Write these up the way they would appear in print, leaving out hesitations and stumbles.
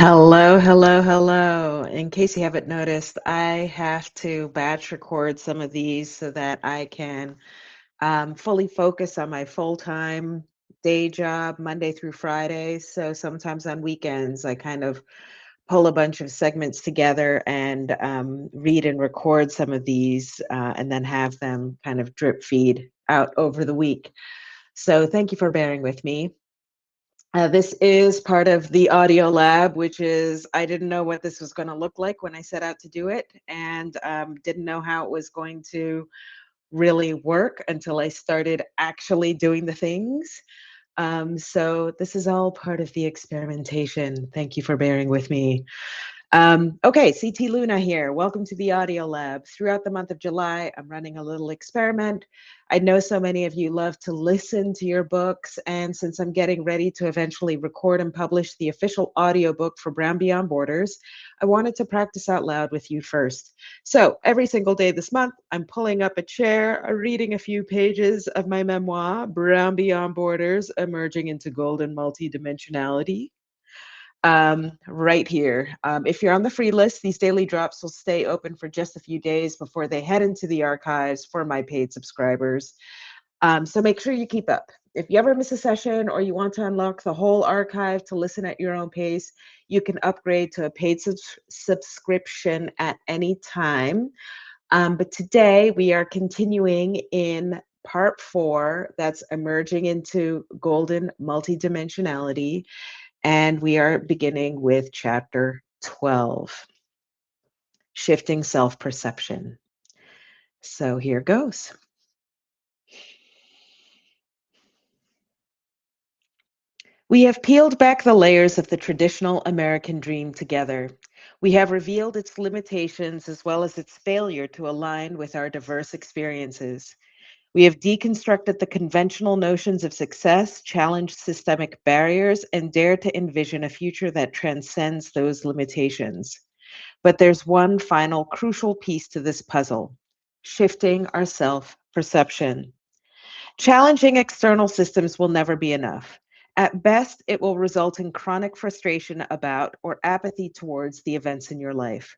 Hello, hello, hello. In case you haven't noticed, I have to batch record some of these so that I can fully focus on my full-time day job, Monday through Friday. So sometimes on weekends, I kind of pull a bunch of segments together and read and record some of these and then have them kind of drip feed out over the week. So thank you for bearing with me. This is part of the audio lab, which is I didn't know what this was going to look like when I set out to do it, and didn't know how it was going to really work until I started actually doing the things. So this is all part of the experimentation. Thank you for bearing with me. Okay, CT Luna here. Welcome to the Audio Lab. Throughout the month of July, I'm running a little experiment. I know so many of you love to listen to your books, and since I'm getting ready to eventually record and publish the official audiobook for Brown Beyond Borders, I wanted to practice out loud with you first. So every single day this month, I'm pulling up a chair, reading a few pages of my memoir, Brown Beyond Borders, Emerging into Golden Multidimensionality right here. If you're on the free list, these daily drops will stay open for just a few days before they head into the archives for my paid subscribers. So make sure you keep up. If you ever miss a session or you want to unlock the whole archive to listen at your own pace, you can upgrade to a paid subscription at any time. But today we are continuing in part 4, that's emerging into golden multidimensionality. And we are beginning with chapter 12, Shifting Self-Perception. So here goes. We have peeled back the layers of the traditional American dream together. We have revealed its limitations as well as its failure to align with our diverse experiences. We have deconstructed the conventional notions of success, challenged systemic barriers, and dared to envision a future that transcends those limitations. But there's one final crucial piece to this puzzle: shifting our self perception. Challenging external systems will never be enough. At best, it will result in chronic frustration about or apathy towards the events in your life.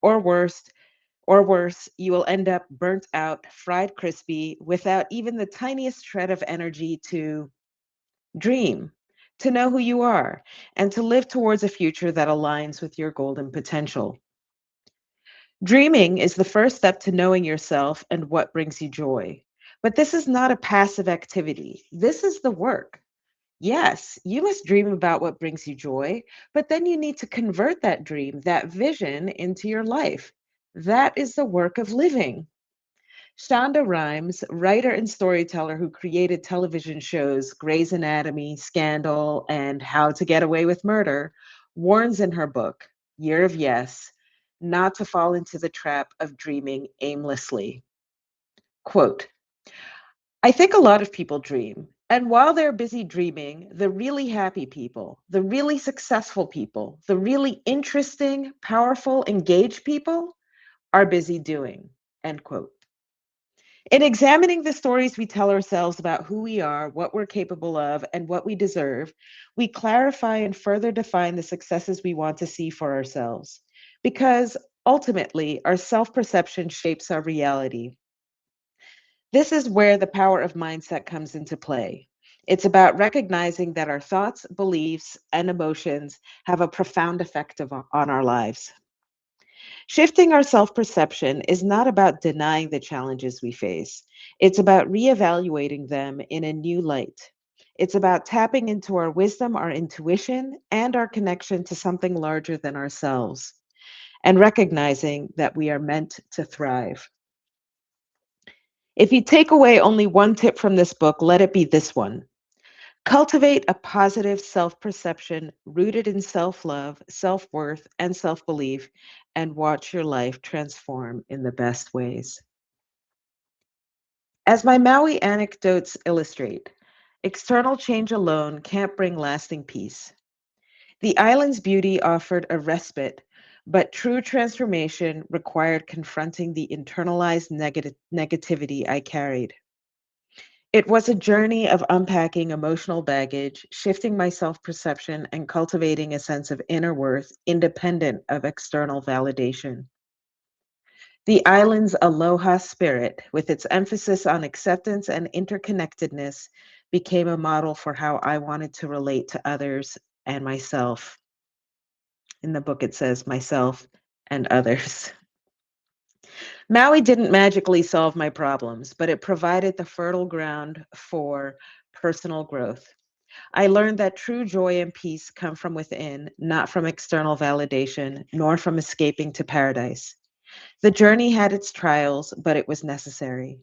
Or worse, you will end up burnt out, fried crispy, without even the tiniest shred of energy to dream, to know who you are, and to live towards a future that aligns with your golden potential. Dreaming is the first step to knowing yourself and what brings you joy. But this is not a passive activity. This is the work. Yes, you must dream about what brings you joy, but then you need to convert that dream, that vision, into your life. That is the work of living. Shonda Rhimes, writer and storyteller who created television shows Grey's Anatomy, Scandal, and How to Get Away with Murder, warns in her book, Year of Yes, not to fall into the trap of dreaming aimlessly. Quote, I think a lot of people dream. And while they're busy dreaming, the really happy people, the really successful people, the really interesting, powerful, engaged people are busy doing. End quote. In examining the stories we tell ourselves about who we are, what we're capable of, and what we deserve, we clarify and further define the successes we want to see for ourselves. Because ultimately, our self perception shapes our reality. This is where the power of mindset comes into play. It's about recognizing that our thoughts, beliefs, and emotions have a profound effect on our lives. Shifting our self perception is not about denying the challenges we face, it's about reevaluating them in a new light. It's about tapping into our wisdom, our intuition, and our connection to something larger than ourselves, and recognizing that we are meant to thrive. If you take away only one tip from this book, let it be this one. Cultivate a positive self perception rooted in self love, self worth, and self belief, and watch your life transform in the best ways. As my Maui anecdotes illustrate, external change alone can't bring lasting peace. The island's beauty offered a respite, but true transformation required confronting the internalized negativity I carried. It was a journey of unpacking emotional baggage, shifting my self perception, and cultivating a sense of inner worth independent of external validation. The island's aloha spirit, with its emphasis on acceptance and interconnectedness, became a model for how I wanted to relate to others and myself. In the book, it says myself and others. Maui didn't magically solve my problems, but it provided the fertile ground for personal growth. I learned that true joy and peace come from within, not from external validation, nor from escaping to paradise. The journey had its trials, but it was necessary.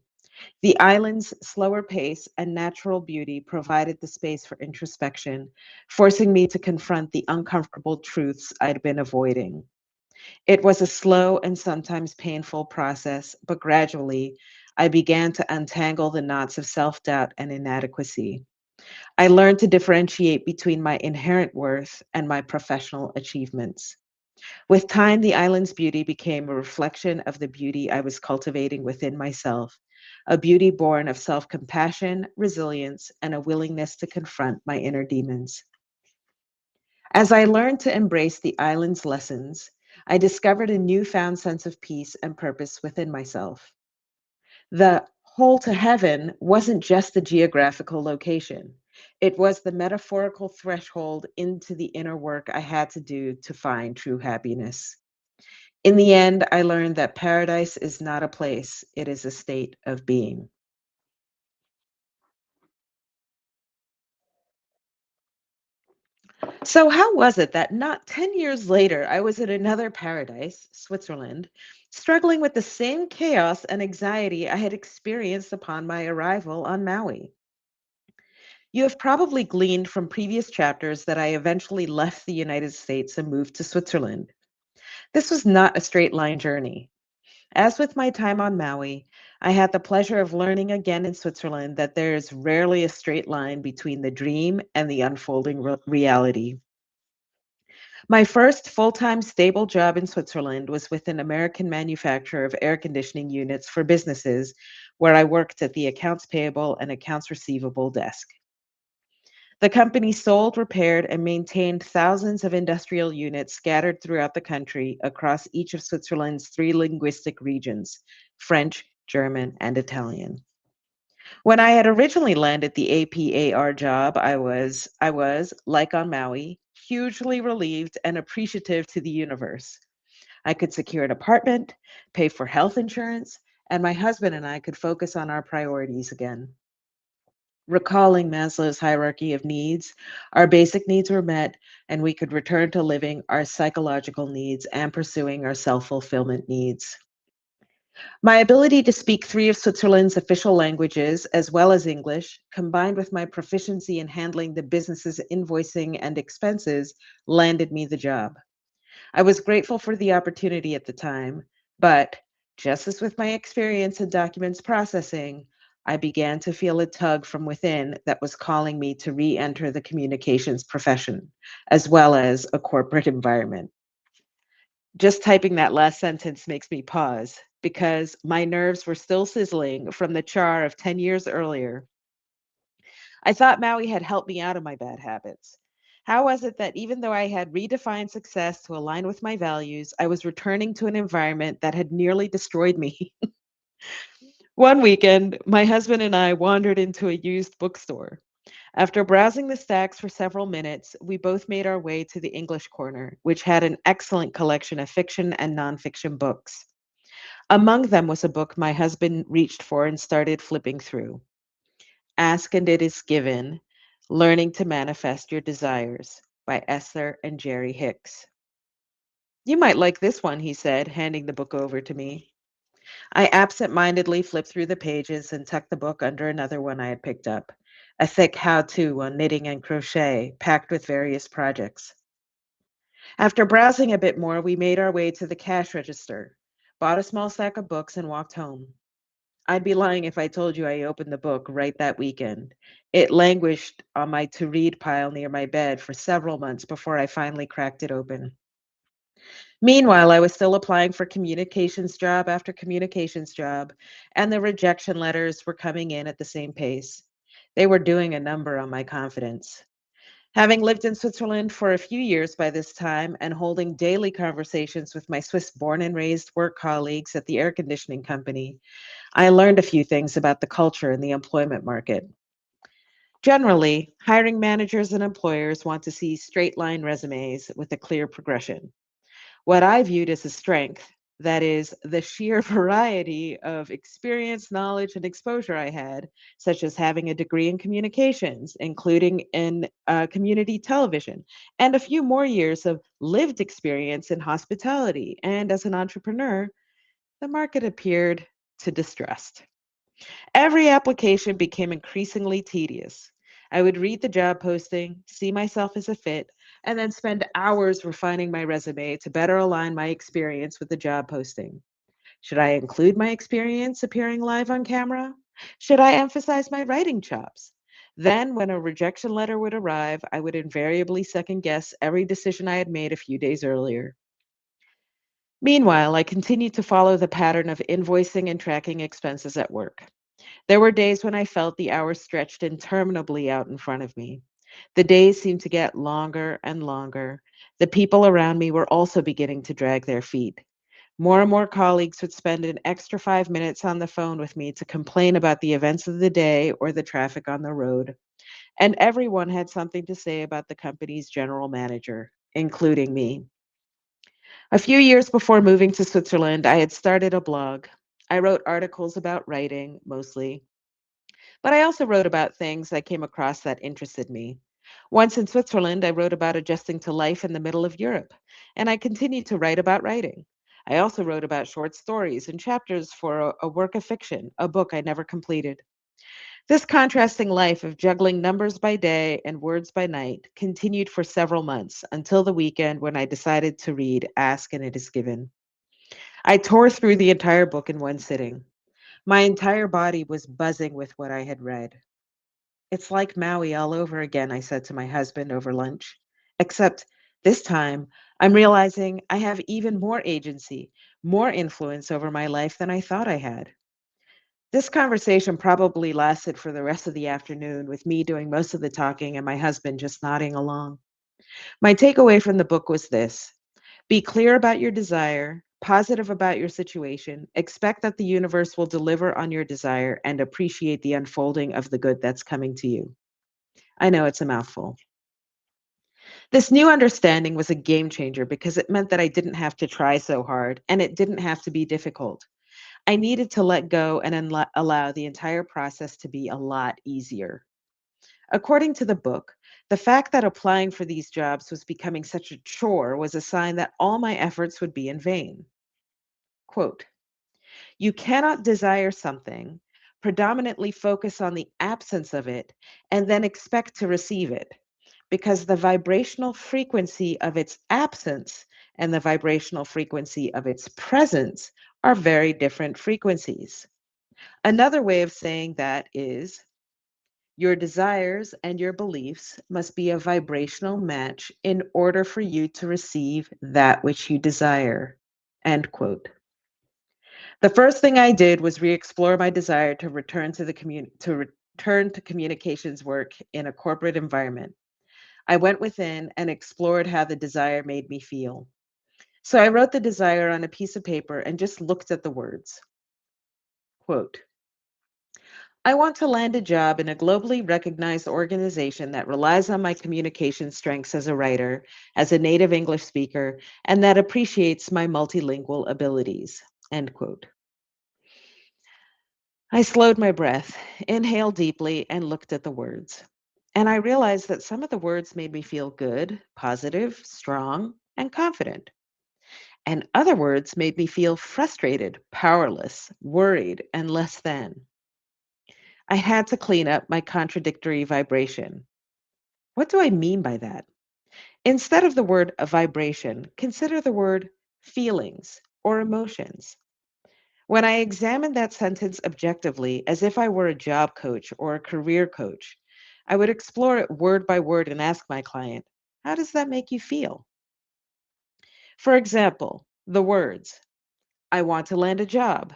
The island's slower pace and natural beauty provided the space for introspection, forcing me to confront the uncomfortable truths I'd been avoiding. It was a slow and sometimes painful process, but gradually I began to untangle the knots of self doubt and inadequacy. I learned to differentiate between my inherent worth and my professional achievements. With time, the island's beauty became a reflection of the beauty I was cultivating within myself, a beauty born of self compassion, resilience, and a willingness to confront my inner demons. As I learned to embrace the island's lessons, I discovered a newfound sense of peace and purpose within myself. The hole to heaven wasn't just the geographical location, it was the metaphorical threshold into the inner work I had to do to find true happiness. In the end, I learned that paradise is not a place, it is a state of being. So, how was it that not 10 years later, I was in another paradise, Switzerland, struggling with the same chaos and anxiety I had experienced upon my arrival on Maui? You have probably gleaned from previous chapters that I eventually left the United States and moved to Switzerland. This was not a straight line journey. As with my time on Maui, I had the pleasure of learning again in Switzerland that there is rarely a straight line between the dream and the unfolding reality. My first full time stable job in Switzerland was with an American manufacturer of air conditioning units for businesses, where I worked at the accounts payable and accounts receivable desk. The company sold, repaired, and maintained thousands of industrial units scattered throughout the country across each of Switzerland's three linguistic regions: French, German, and Italian. When I had originally landed the APAR job, I was like on Maui, hugely relieved and appreciative to the universe. I could secure an apartment, pay for health insurance, and my husband and I could focus on our priorities again. Recalling Maslow's hierarchy of needs, our basic needs were met, and we could return to living our psychological needs and pursuing our self fulfillment needs. My ability to speak three of Switzerland's official languages, as well as English, combined with my proficiency in handling the business's invoicing and expenses, landed me the job. I was grateful for the opportunity at the time, but just as with my experience in documents processing, I began to feel a tug from within that was calling me to re enter the communications profession, as well as a corporate environment. Just typing that last sentence makes me pause because my nerves were still sizzling from the char of 10 years earlier. I thought Maui had helped me out of my bad habits. How was it that even though I had redefined success to align with my values, I was returning to an environment that had nearly destroyed me? One weekend, my husband and I wandered into a used bookstore. After browsing the stacks for several minutes, we both made our way to the English corner, which had an excellent collection of fiction and nonfiction books. Among them was a book my husband reached for and started flipping through: Ask and It Is Given: Learning to Manifest Your Desires by Esther and Jerry Hicks. You might like this one, he said, handing the book over to me. I absent-mindedly flipped through the pages and tucked the book under another one I had picked up, a thick how-to on knitting and crochet, packed with various projects. After browsing a bit more, we made our way to the cash register, bought a small stack of books, and walked home. I'd be lying if I told you I opened the book right that weekend. It languished on my to read pile near my bed for several months before I finally cracked it open. Meanwhile, I was still applying for communications job after communications job, and the rejection letters were coming in at the same pace. They were doing a number on my confidence. Having lived in Switzerland for a few years by this time and holding daily conversations with my Swiss born and raised work colleagues at the air conditioning company, I learned a few things about the culture in the employment market. Generally, hiring managers and employers want to see straight line resumes with a clear progression. What I viewed as a strength, that is, the sheer variety of experience, knowledge, and exposure I had, such as having a degree in communications, including in community television, and a few more years of lived experience in hospitality and as an entrepreneur, the market appeared to distrust. Every application became increasingly tedious. I would read the job posting, see myself as a fit, and then spend hours refining my resume to better align my experience with the job posting. Should I include my experience appearing live on camera? Should I emphasize my writing chops? Then, when a rejection letter would arrive, I would invariably second guess every decision I had made a few days earlier. Meanwhile, I continued to follow the pattern of invoicing and tracking expenses at work. There were days when I felt the hours stretched interminably out in front of me. The days seemed to get longer and longer. The people around me were also beginning to drag their feet. More and more colleagues would spend an extra 5 minutes on the phone with me to complain about the events of the day or the traffic on the road. And everyone had something to say about the company's general manager, including me. A few years before moving to Switzerland, I had started a blog. I wrote articles about writing, mostly, but I also wrote about things I came across that interested me. Once in Switzerland, I wrote about adjusting to life in the middle of Europe, and I continued to write about writing. I also wrote about short stories and chapters for a work of fiction, a book I never completed. This contrasting life of juggling numbers by day and words by night continued for several months until the weekend when I decided to read Ask and It Is Given. I tore through the entire book in one sitting. My entire body was buzzing with what I had read. It's like Maui all over again, I said to my husband over lunch. Except this time, I'm realizing I have even more agency, more influence over my life than I thought I had. This conversation probably lasted for the rest of the afternoon, with me doing most of the talking and my husband just nodding along. My takeaway from the book was this: be clear about your desire, positive about your situation, expect that the universe will deliver on your desire, and appreciate the unfolding of the good that's coming to you. I know it's a mouthful. This new understanding was a game changer because it meant that I didn't have to try so hard and it didn't have to be difficult. I needed to let go and allow the entire process to be a lot easier. According to the book, the fact that applying for these jobs was becoming such a chore was a sign that all my efforts would be in vain. Quote, you cannot desire something, predominantly focus on the absence of it, and then expect to receive it, because the vibrational frequency of its absence and the vibrational frequency of its presence are very different frequencies. Another way of saying that is your desires and your beliefs must be a vibrational match in order for you to receive that which you desire. End quote. The first thing I did was re-explore my desire to return to communications work in a corporate environment. I went within and explored how the desire made me feel. So I wrote the desire on a piece of paper and just looked at the words. Quote, I want to land a job in a globally recognized organization that relies on my communication strengths as a writer, as a native English speaker, and that appreciates my multilingual abilities. End quote. I slowed my breath, inhaled deeply, and looked at the words. And I realized that some of the words made me feel good, positive, strong, and confident. And other words made me feel frustrated, powerless, worried, and less than. I had to clean up my contradictory vibration. What do I mean by that? Instead of the word a vibration, consider the word feelings or emotions. When I examined that sentence objectively, as if I were a job coach or a career coach, I would explore it word by word and ask my client, how does that make you feel? For example, the words, I want to land a job,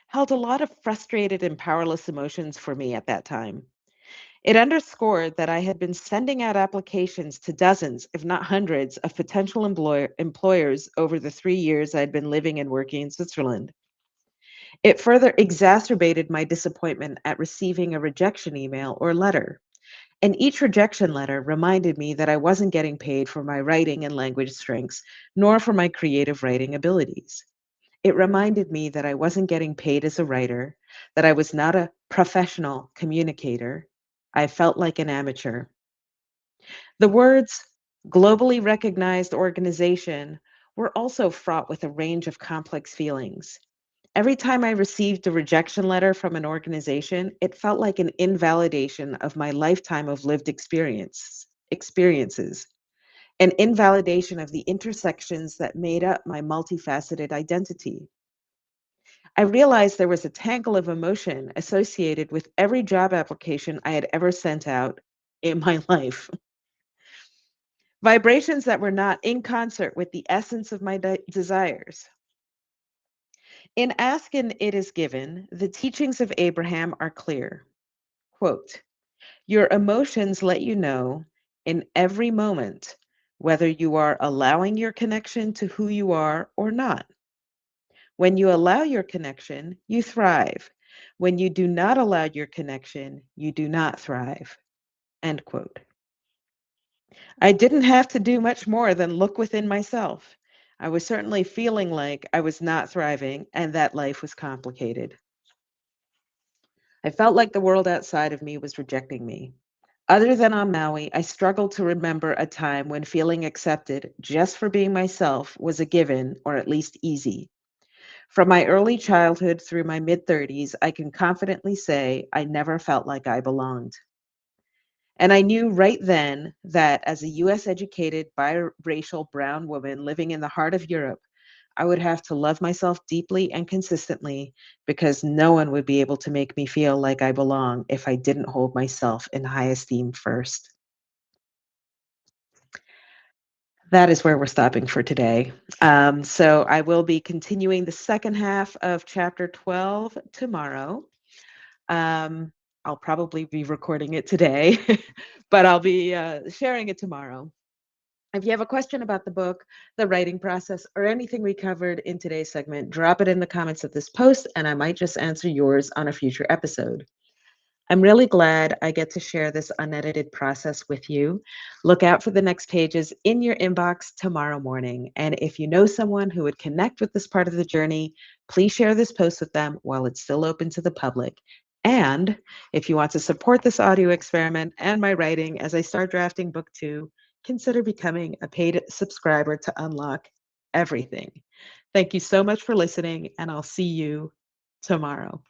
held a lot of frustrated and powerless emotions for me at that time. It underscored that I had been sending out applications to dozens, if not hundreds, of potential employers over the 3 years I'd been living and working in Switzerland. It further exacerbated my disappointment at receiving a rejection email or letter. And each rejection letter reminded me that I wasn't getting paid for my writing and language strengths, nor for my creative writing abilities. It reminded me that I wasn't getting paid as a writer, that I was not a professional communicator. I felt like an amateur. The words globally recognized organization were also fraught with a range of complex feelings. Every time I received a rejection letter from an organization, it felt like an invalidation of my lifetime of lived experiences, an invalidation of the intersections that made up my multifaceted identity. I realized there was a tangle of emotion associated with every job application I had ever sent out in my life. Vibrations that were not in concert with the essence of my desires. In Ask and It Is Given, the teachings of Abraham are clear. Quote, your emotions let you know in every moment whether you are allowing your connection to who you are or not. When you allow your connection, you thrive. When you do not allow your connection, you do not thrive. End quote. I didn't have to do much more than look within myself. I was certainly feeling like I was not thriving and that life was complicated. I felt like the world outside of me was rejecting me. Other than on Maui, I struggled to remember a time when feeling accepted just for being myself was a given or at least easy. From my early childhood through my mid 30s, I can confidently say I never felt like I belonged. And I knew right then that as a US educated biracial brown woman living in the heart of Europe, I would have to love myself deeply and consistently because no one would be able to make me feel like I belong if I didn't hold myself in high esteem first. That is where we're stopping for today. So I will be continuing the second half of chapter 12 tomorrow. Um, I'll probably be recording it today, but I'll be sharing it tomorrow. If you have a question about the book, the writing process, or anything we covered in today's segment, drop it in the comments of this post, and I might just answer yours on a future episode. I'm really glad I get to share this unedited process with you. Look out for the next pages in your inbox tomorrow morning. And if you know someone who would connect with this part of the journey, please share this post with them while it's still open to the public. And if you want to support this audio experiment and my writing as I start drafting book 2, consider becoming a paid subscriber to unlock everything. Thank you so much for listening, and I'll see you tomorrow.